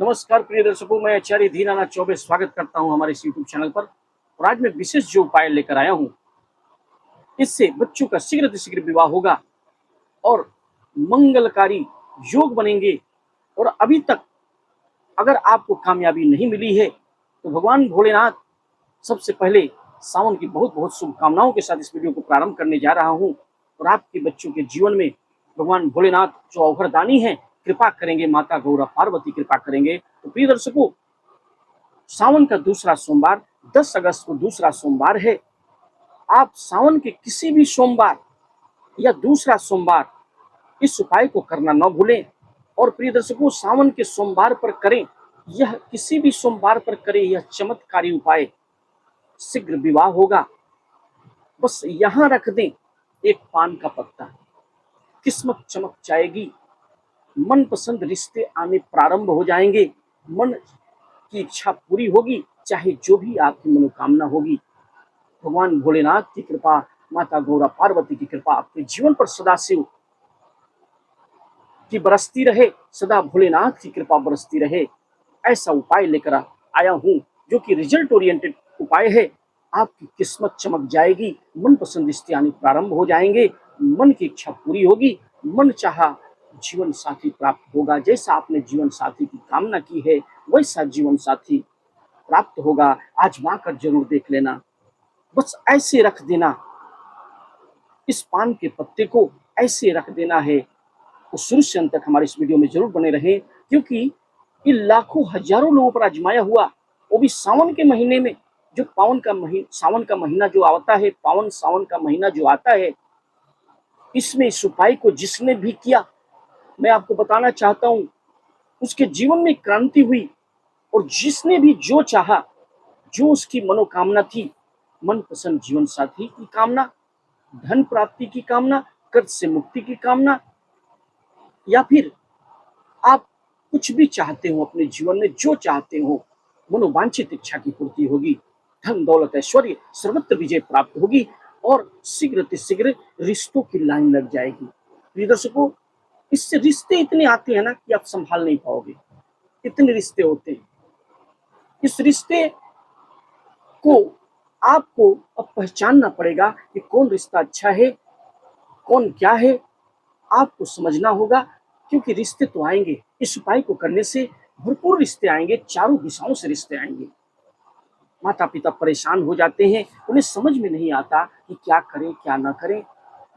नमस्कार प्रिय दर्शकों, मैं आचार्य दीनानाथ चौबे स्वागत करता हूं हमारे इस यूट्यूब चैनल पर। और आज मैं विशेष जो उपाय लेकर आया हूं, इससे बच्चों का शीघ्र विवाह होगा और मंगलकारी योग बनेंगे। और अभी तक अगर आपको कामयाबी नहीं मिली है तो भगवान भोलेनाथ सबसे पहले सावन की बहुत बहुत शुभकामनाओं के साथ इस वीडियो को प्रारंभ करने जा रहा हूं। और आपके बच्चों के जीवन में भगवान भोलेनाथ जो अवघरदानी है कृपा करेंगे, माता गौरा पार्वती कृपा करेंगे। तो प्रिय दर्शकों, सावन का दूसरा सोमवार 10 अगस्त को दूसरा सोमवार है। आप सावन के किसी भी सोमवार या दूसरा सोमवार इस उपाय को करना न भूलें। और प्रिय दर्शकों, सावन के सोमवार पर करें, यह किसी भी सोमवार पर करें, यह चमत्कारी उपाय, शीघ्र विवाह होगा। बस यहां रख दें एक पान का पत्ता, किस्मत चमक जाएगी, मनपसंद रिश्ते आने प्रारंभ हो जाएंगे, मन की इच्छा पूरी होगी, चाहे जो भी आपकी मनोकामना होगी। भगवान भोलेनाथ की कृपा, माता गौरा पार्वती की कृपा आपके जीवन पर सदाशिव की बरसती रहे, सदा भोलेनाथ की कृपा बरसती रहे। ऐसा उपाय लेकर आया हूं जो कि रिजल्ट ओरिएंटेड उपाय है। आपकी किस्मत चमक जाएगी, मनपसंद रिश्ते आने प्रारंभ हो जाएंगे, मन की इच्छा पूरी होगी, मन चाहा जीवन साथी प्राप्त होगा। जैसा आपने जीवन साथी की कामना की है वैसा जीवन साथी प्राप्त होगा। आजमा कर जरूर देख लेना। बस ऐसे रख देना, इस पान के पत्ते को ऐसे रख देना है। तो शुरू से अंत तक हमारे इस वीडियो में जरूर बने रहें, क्योंकि ये लाखों हजारों लोगों पर आजमाया हुआ, वो भी सावन के महीने में, जो सावन का महीना जो आता है, पावन सावन का महीना जो आता है, इसमें इस उपाय को जिसने भी किया, मैं आपको बताना चाहता हूं, उसके जीवन में क्रांति हुई। और जिसने भी जो चाहा, जो उसकी मनोकामना थी, मनपसंद जीवन साथी की कामना, धन प्राप्ति की कामना, कर्ज से मुक्ति की कामना, या फिर आप कुछ भी चाहते हो अपने जीवन में, जो चाहते हो, मनोवांछित इच्छा की पूर्ति होगी, धन दौलत ऐश्वर्य सर्वत्र विजय प्राप्त होगी और शीघ्र रिश्तों की लाइन लग जाएगी। प्रिय दर्शकों, इससे रिश्ते इतने आते हैं ना कि आप संभाल नहीं पाओगे, इतने रिश्ते होते हैं। इस रिश्ते को आपको अब पहचानना पड़ेगा कि कौन रिश्ता अच्छा है, कौन क्या है, आपको समझना होगा। क्योंकि रिश्ते तो आएंगे, इस उपाय को करने से भरपूर रिश्ते आएंगे, चारों दिशाओं से रिश्ते आएंगे। माता पिता परेशान हो जाते हैं, उन्हें समझ में नहीं आता कि क्या करें क्या ना करें।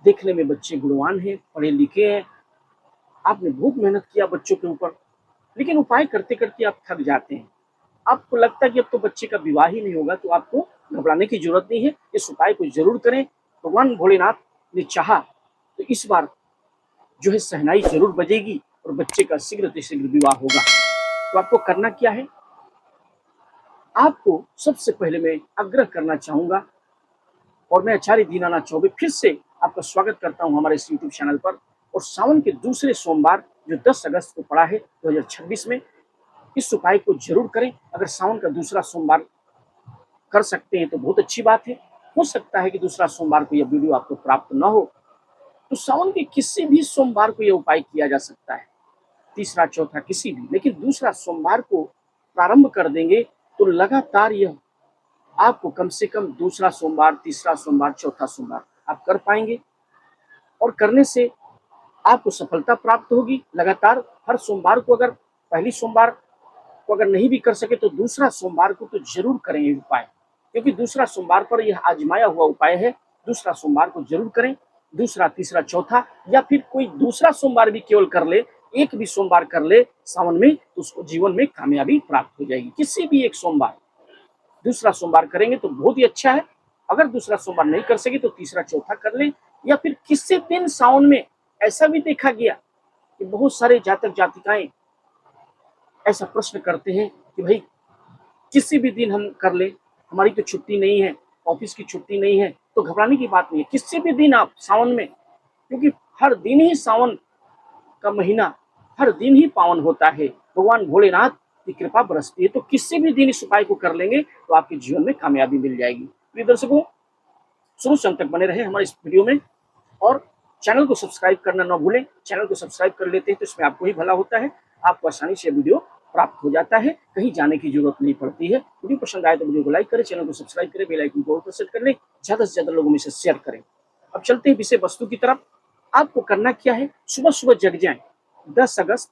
देखने में बच्चे गुणवान हैं, पढ़े लिखे हैं, आपने बहुत मेहनत किया बच्चों के ऊपर, लेकिन उपाय करते करते आप थक जाते हैं। आपको लगता है कि अब तो बच्चे का विवाह ही नहीं होगा, तो आपको घबराने की जरूरत नहीं है, इस उपाय को जरूर करें। भगवान भोलेनाथ ने चाहा तो इस बार जो है शहनाई जरूर बजेगी और बच्चे का शीघ्र विवाह होगा। तो आपको करना क्या है? आपको सबसे पहले मैं आग्रह करना चाहूंगा, और मैं आचार्य दीनानाथ चौबे फिर से आपका स्वागत करता हूं हमारे इस यूट्यूब चैनल पर। और सावन के दूसरे सोमवार जो 10 अगस्त को पड़ा है 2026 में, इस उपाय को जरूर करें। अगर सावन का दूसरा सोमवार कर सकते हैं तो बहुत अच्छी बात है। हो सकता है कि दूसरा सोमवार को यह वीडियो आपको प्राप्त न हो, तो सावन के किसी भी सोमवार को यह उपाय किया जा सकता है, तीसरा चौथा किसी भी, लेकिन दूसरा सोमवार को प्रारंभ कर देंगे तो लगातार यह आपको कम से कम दूसरा सोमवार, तीसरा सोमवार, चौथा सोमवार आप कर पाएंगे। और करने से आपको सफलता प्राप्त होगी। लगातार हर सोमवार को, अगर पहली सोमवार को अगर नहीं भी कर सके तो दूसरा सोमवार को तो जरूर करें ये उपाय, क्योंकि दूसरा सोमवार पर यह आजमाया हुआ उपाय है। दूसरा सोमवार को जरूर करें, दूसरा, तीसरा, चौथा, या फिर कोई दूसरा सोमवार भी केवल कर ले, एक भी सोमवार कर ले सावन में, तो उसको जीवन में कामयाबी प्राप्त हो जाएगी। किसी भी एक सोमवार, दूसरा सोमवार करेंगे तो बहुत ही अच्छा है। अगर दूसरा सोमवार नहीं कर सके तो तीसरा चौथा कर ले, या फिर किसी दिन सावन में। ऐसा भी देखा गया कि बहुत सारे जातक जातिकाएं ऐसा प्रश्न करते हैं कि भाई किसी भी दिन हम कर ले, हमारी तो छुट्टी नहीं है, ऑफिस की छुट्टी नहीं है। तो घबराने की बात नहीं है, किसी भी दिन आप सावन में, क्योंकि हर दिन ही सावन का महीना, हर दिन ही पावन होता है, भगवान भोलेनाथ की कृपा बरसती है। तो किसी भी दिन इस उपाय को कर लेंगे तो आपके जीवन में कामयाबी मिल जाएगी। प्रिय दर्शकों, शुरू से अंत तक बने रहे हमारे इस वीडियो में, और चैनल को सब्सक्राइब करना ना भूलें। चैनल को सब्सक्राइब कर लेते हैं तो इसमें आपको ही भला होता है, आपको आसानी से वीडियो प्राप्त हो जाता है, कहीं जाने की जरूरत नहीं पड़ती है। वीडियो पसंद आए तो वीडियो को लाइक करें, चैनल को सब्सक्राइब करें, बेल आइकन को ऑल पर सेट कर लें, ज्यादा से ज्यादा लोगों में से शेयर करें। अब चलते हैं विषय वस्तु की तरफ। आपको करना क्या है, सुबह सुबह जग जाएं। 10 अगस्त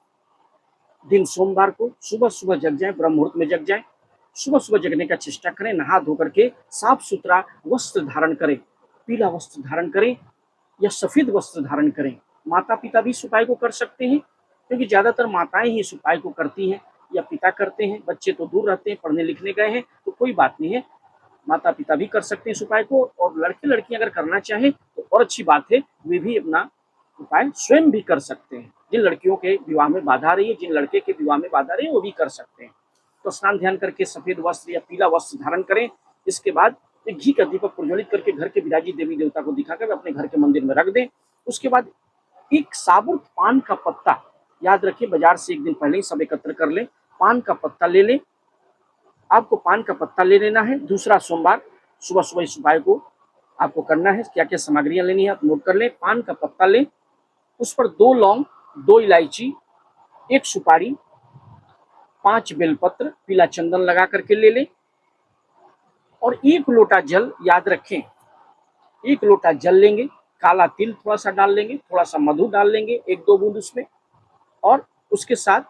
दिन सोमवार को सुबह सुबह जग जाएं, ब्रह्म मुहूर्त में जग जाएं। सुबह सुबह जगने का चेष्टा करें, नहा धो करके साफ सुथरा वस्त्र धारण करें, पीला वस्त्र धारण करें या सफेद वस्त्र धारण करें। माता पिता भी इस उपाय को कर सकते हैं, क्योंकि ज्यादातर माताएं ही इस उपाय को करती हैं या पिता करते हैं। बच्चे तो दूर रहते हैं, पढ़ने लिखने गए हैं, तो कोई बात नहीं है, माता पिता भी कर सकते हैं इस उपाय को। और लड़के लड़कियां अगर करना चाहें तो और अच्छी बात है, वे भी अपना उपाय स्वयं भी कर सकते हैं। जिन लड़कियों के विवाह में बाधा आ रही है, जिन लड़के के विवाह में बाधा आ रही है, वो भी कर सकते हैं। तो स्नान ध्यान करके सफेद वस्त्र या पीला वस्त्र धारण करें। इसके बाद एक घी का दीपक प्रज्वलित करके घर के विराजी देवी देवता को दिखाकर अपने घर के मंदिर में रख दें। उसके बाद एक साबुत पान का पत्ता, याद रखिए बाजार से एक दिन पहले ही सब एकत्र कर लें, पान का पत्ता ले लें। आपको पान का पत्ता ले लेना है। दूसरा सोमवार सुबह सुबह इस उपाय को आपको करना है। क्या क्या सामग्रियां लेनी है आप नोट कर लें। पान का पत्ता लें, उस पर 2 लौंग, 2 इलायची, 1 सुपारी, 5 बेलपत्र, पीला चंदन लगा करके ले लें और 1 लोटा जल, याद रखें 1 लोटा जल लेंगे। काला तिल थोड़ा सा डाल लेंगे, थोड़ा सा मधु डाल लेंगे 1-2 बूंद उसमें, और उसके साथ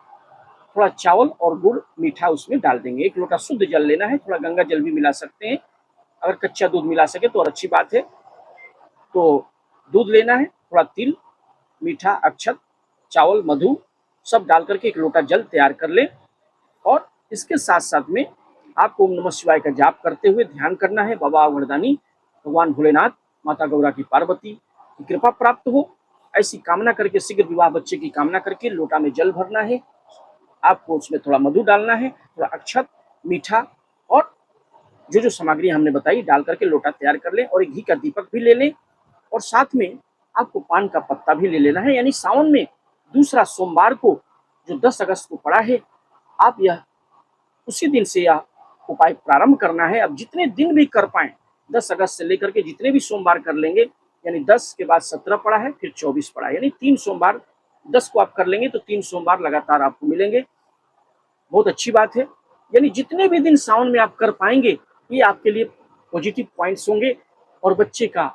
थोड़ा चावल और गुड़ मीठा उसमें डाल देंगे। 1 लोटा शुद्ध जल लेना है, थोड़ा गंगा जल भी मिला सकते हैं, अगर कच्चा दूध मिला सके तो और अच्छी बात है। तो दूध लेना है, थोड़ा तिल, मीठा, अक्षत, चावल, मधु सब डाल करके 1 लोटा जल तैयार कर ले। और इसके साथ साथ में आपको ओम नमः शिवाय का जाप करते हुए ध्यान करना है। बाबा वरदानी भगवान भोलेनाथ, माता गौरा की पार्वती की कृपा प्राप्त हो, ऐसी कामना करके शीघ्र विवाह बच्चे की कामना करके लोटा में जल भरना है। आपको उसमें थोड़ा मधु डालना है, थोड़ा अक्षत, मीठा और जो जो सामग्री हमने बताई डाल करके लोटा तैयार कर लें। और एक घी का दीपक भी ले लें और साथ में आपको पान का पत्ता भी ले लेना है। यानी सावन में दूसरा सोमवार को जो 10 अगस्त को पड़ा है, आप यह उसी दिन से यह उपाय प्रारंभ करना है। अब जितने दिन भी कर पाए, 10 अगस्त से लेकर के जितने भी सोमवार कर लेंगे, यानी 10 के बाद 17 पड़ा है, फिर 24 पड़ा है, यानी 3 सोमवार, 10 को आप कर लेंगे तो 3 सोमवार लगातार आपको मिलेंगे। बहुत अच्छी बात है। यानी जितने भी दिन सावन में आप कर पाएंगे, ये आपके लिए पॉजिटिव पॉइंट्स होंगे और बच्चे का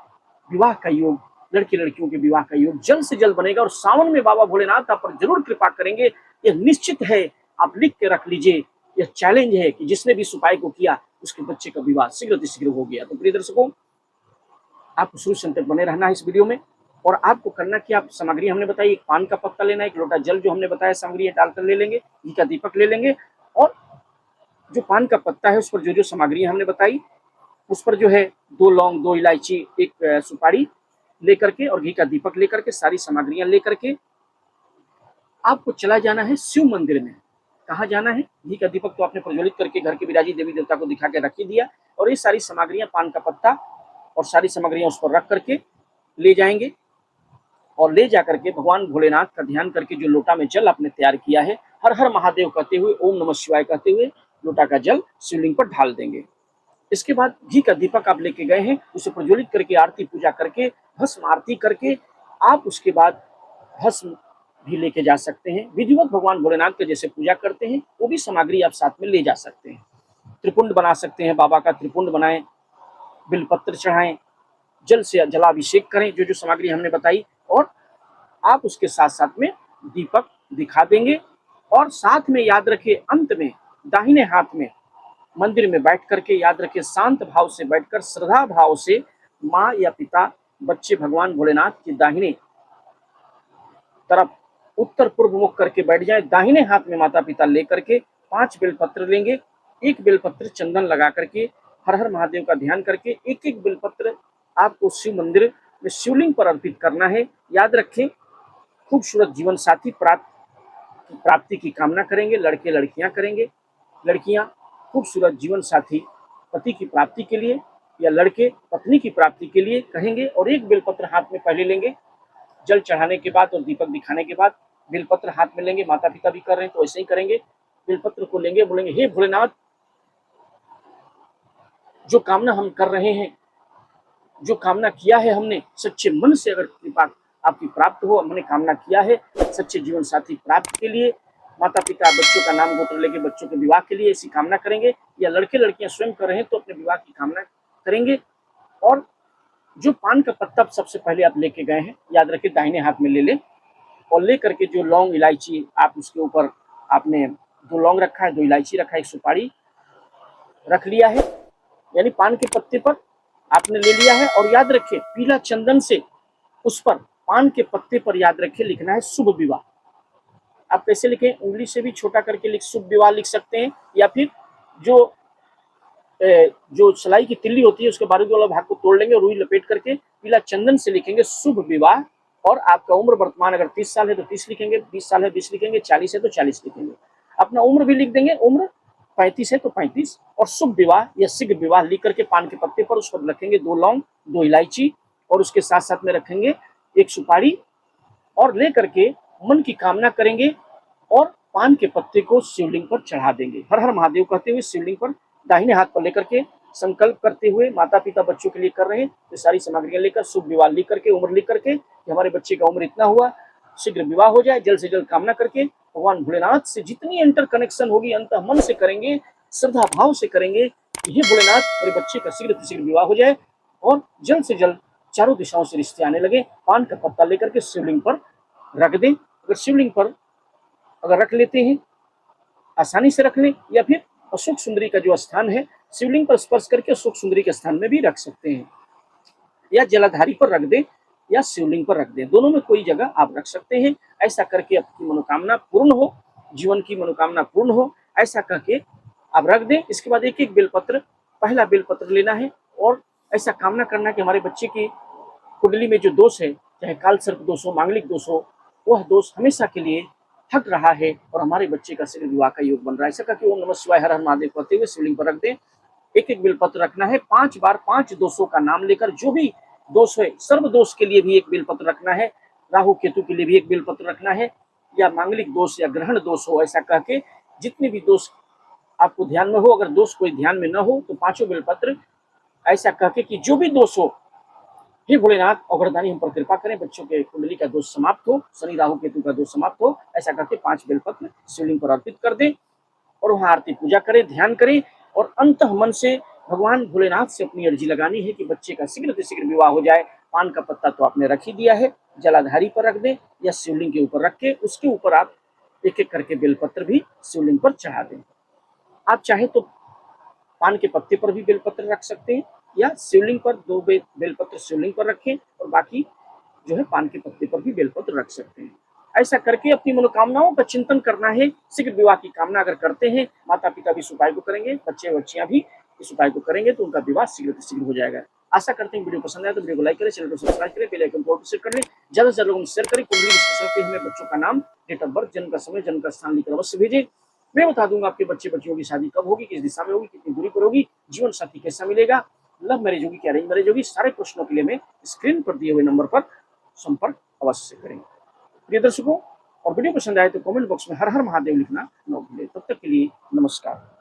विवाह का योग, लड़के लड़कियों के विवाह का योग जल्द से जल्द बनेगा। और सावन में बाबा भोलेनाथ आप पर जरूर कृपा करेंगे, यह निश्चित है। आप लिख के रख लीजिए, यह चैलेंज है कि जिसने भी इस उपाय को किया उसके बच्चे का विवाह शीघ्र हो गया। तो प्रिय दर्शकों, आपको शुरू से अंत तक बने रहना है इस वीडियो में। और आपको करना कि आप सामग्री हमने बताई, एक पान का पत्ता लेना है, 1 लोटा जल जो हमने बताया सामग्री डालकर ले लेंगे, घी का दीपक ले लेंगे और जो पान का पत्ता है उस पर जो जो सामग्री हमने बताई, उस पर जो है 2 लौंग, 2 इलायची, 1 सुपारी लेकर के और घी का दीपक लेकर के, सारी सामग्रियां लेकर के आपको चला जाना है शिव मंदिर में। कहाँ जाना है? घी का दीपक तो आपने प्रज्वलित करके घर के विराजी देवी देवता को दिखा के रख ही दिया, और ये सारी सामग्रियां, पान का पत्ता और सारी सामग्रियां उस पर रख करके ले जाएंगे। और ले जा करके भगवान भोलेनाथ का ध्यान करके जो लोटा में जल आपने तैयार किया है, हर हर महादेव कहते हुए, ओम नमः शिवाय कहते हुए लोटा का जल शिवलिंग पर ढाल देंगे। इसके बाद घी का दीपक आप लेके गए हैं, उसे प्रज्वलित करके आरती पूजा करके, भस्म आरती करके आप उसके बाद भस्म भी लेके जा सकते हैं। विधिवत भगवान भोलेनाथ के जैसे पूजा करते हैं वो भी सामग्री आप साथ में ले जा सकते हैं। त्रिपुंड बना सकते हैं, बाबा का त्रिपुंड बनाएं, बिलपत्र चढ़ाएं, जल से जलाभिषेक करें, जो जो सामग्री हमने बताई। और आप उसके साथ साथ में दीपक दिखा देंगे। और साथ में याद रखिए, अंत में दाहिने हाथ में मंदिर में बैठ करके, याद रखिए शांत भाव से बैठकर, श्रद्धा भाव से माँ या पिता, बच्चे भगवान भोलेनाथ के दाहिने तरफ उत्तर पूर्व मुख करके बैठ जाए। दाहिने हाथ में माता पिता लेकर के 5 बेलपत्र लेंगे, 1 बेलपत्र चंदन लगा करके, हर हर महादेव का ध्यान करके, एक एक बेलपत्र आपको शिव मंदिर में शिवलिंग पर अर्पित करना है। याद रखें, खूबसूरत जीवन साथी प्राप्ति की कामना करेंगे, लड़के लड़कियां करेंगे। लड़कियां खूबसूरत जीवन साथी पति की प्राप्ति के लिए या लड़के पत्नी की प्राप्ति के लिए कहेंगे। और 1 बेलपत्र हाथ में पहले लेंगे, जल चढ़ाने के बाद और दीपक दिखाने के बाद बेलपत्र हाथ में लेंगे। माता पिता भी कर रहे हैं तो ऐसे ही करेंगे। बेलपत्र को लेंगे, बोलेंगे हे भोलेनाथ, जो कामना हम कर रहे हैं, जो कामना किया है हमने, सच्चे मन से अगर कृपा आपकी प्राप्त हो, हमने कामना किया है सच्चे जीवन साथी प्राप्त के लिए, माता पिता बच्चों का नाम गोत्र लेके बच्चों के विवाह के लिए ऐसी कामना करेंगे, या लड़के लड़कियां स्वयं कर रहे हैं तो अपने विवाह की कामना करेंगे। और जो पान का पत्ता सबसे पहले आप लेके गए हैं, याद रखिए दाहिने हाथ में ले लें, और ले करके जो लौंग इलायची आप उसके ऊपर आपने 2 लौंग रखा है, 2 इलायची रखा है, 1 सुपारी रख लिया है, यानी पान के पत्ते पर आपने ले लिया है। और याद रखिए पीला चंदन से उस पर पान के पत्ते पर याद रखिए लिखना है शुभ विवाह। आप कैसे लिखें, उंगली से भी छोटा करके लिख शुभ विवाह लिख सकते हैं, या फिर जो जो सलाई की तिल्ली होती है उसके बारूद वाला भाग को तोड़ लेंगे, रुई लपेट करके पीला चंदन से लिखेंगे शुभ विवाह। और आपका उम्र वर्तमान अगर 30 साल है तो 30 लिखेंगे, 20 साल है 20 लिखेंगे, 40 है तो 40 लिखेंगे। अपना उम्र भी लिख देंगे, उम्र 35 है तो 35, और शुभ विवाह या शीघ्र विवाह लिख करके पान के पत्ते पर उस पर रखेंगे 2 लौंग, 2 इलायची, और उसके साथ साथ में रखेंगे 1 सुपारी, और ले करके मन की कामना करेंगे और पान के पत्ते को शिवलिंग पर चढ़ा देंगे। हर हर महादेव कहते हुए शिवलिंग पर दाहिने हाथ पर लेकर के संकल्प करते हुए, माता पिता बच्चों के लिए कर रहे हैं तो सारी सामग्रियां लेकर शुभ विवाह लिख करके, उम्र लिख करके कि हमारे बच्चे का उम्र इतना हुआ, शीघ्र विवाह हो जाए, जल्द से जल्द कामना करके भगवान भोलेनाथ से जितनी इंटर कनेक्शन होगी अंतः मन से करेंगे, श्रद्धा भाव से करेंगे, ये भोलेनाथ मेरे बच्चे का शीघ्र से शीघ्र विवाह हो जाए और जल्द से जल्द चारों दिशाओं से रिश्ते आने लगे। पान का पत्ता लेकर के शिवलिंग पर रख दें। अगर शिवलिंग पर अगर रख लेते हैं आसानी से रख लें, या फिर अशोक सुंदरी का जो स्थान है शिवलिंग पर स्पर्श करके अशोक सुंदरी के स्थान में भी रख सकते हैं, या जलाधारी पर रख दें या शिवलिंग पर रख दें, दोनों में कोई जगह आप रख सकते हैं। ऐसा करके आपकी मनोकामना पूर्ण हो, जीवन की मनोकामना पूर्ण हो, ऐसा करके आप रख दें। इसके बाद एक एक बेलपत्र, पहला बेलपत्र लेना है और ऐसा कामना करना है कि हमारे बच्चे की कुंडली में जो दोष है, चाहे काल सर्प दोष हो, मांगलिक दोष हो, वह दोष हमेशा के लिए हट रहा है और हमारे बच्चे का शीघ्र विवाह का योग बन रहा है। ऐसा करके ओम नमः शिवाय हर हर महादेव कहते हुए शिवलिंग पर रख दें। एक एक बेलपत्र रखना है, 5 बार 5 दोषों का नाम लेकर, जो भी दोष है सर्व दोष के लिए भी एक बेलपत्र रखना है, राहु केतु के लिए भी एक बेलपत्र रखना है, या मांगलिक दोष या ग्रहण दोष हो, ऐसा कह के जितने भी दोष आपको ध्यान में हो, अगर दोष कोई ध्यान में न हो तो 5 बेलपत्र ऐसा कह के कि जो भी दोष हो हे भोलेनाथ अवरदानी हम पर कृपा करें, बच्चों के कुंडली का दोष समाप्त हो, शनि राहु केतु का दोष समाप्त हो, ऐसा करके 5 बेलपत्र शिवलिंग पर अर्पित कर दें और वहां आरती पूजा करें, ध्यान करें और अंतः मन से भगवान भोलेनाथ से अपनी अर्जी लगानी है कि बच्चे का शीघ्र से शीघ्र विवाह हो जाए। पान का पत्ता तो आपने रख ही दिया है, जलाधारी पर रख दें या शिवलिंग के ऊपर रख के उसके ऊपर आप एक एक करके बेलपत्र भी शिवलिंग पर चढ़ा दें। आप चाहे तो पान के पत्ते पर भी बेलपत्र रख सकते हैं, या शिवलिंग पर 2 बेलपत्र शिवलिंग पर रखें और बाकी जो है पान के पत्ते पर भी बेलपत्र रख सकते हैं। ऐसा करके अपनी मनोकामनाओं का चिंतन करना है। शीघ्र विवाह की कामना अगर करते हैं, माता पिता भी इस उपाय को करेंगे, बच्चे बच्चियां भी इस उपाय को करेंगे तो उनका विवाह शीघ्र से शीघ्र हो जाएगा। आशा करते हैं वीडियो पसंद आए तो वीडियो को लाइक करें, चैनल को सब्सक्राइब करें, बेल आइकन को प्रेस कर लें, ज्यादा से ज्यादा लोगों में शेयर करें। कुंडली विश्लेषण पे हमें बच्चों का नाम, डेट ऑफ बर्थ, जन्म का समय, जन्म का स्थान लिखकर अवश्य भेजें। मैं बता दूंगा आपके बच्चे बच्चियों की शादी कब होगी, किस दिशा में होगी, कितनी दूरी पर होगी, जीवन साथी कैसा मिलेगा, लव मैरिज होगी क्या अरेंज मैरिज होगी, सारे प्रश्नों के लिए मैं स्क्रीन पर दिए हुए नंबर पर संपर्क अवश्य करें। प्रिय दर्शकों, और वीडियो पसंद आए तो कमेंट बॉक्स में हर हर महादेव लिखना न भूलें। तब तक के लिए नमस्कार।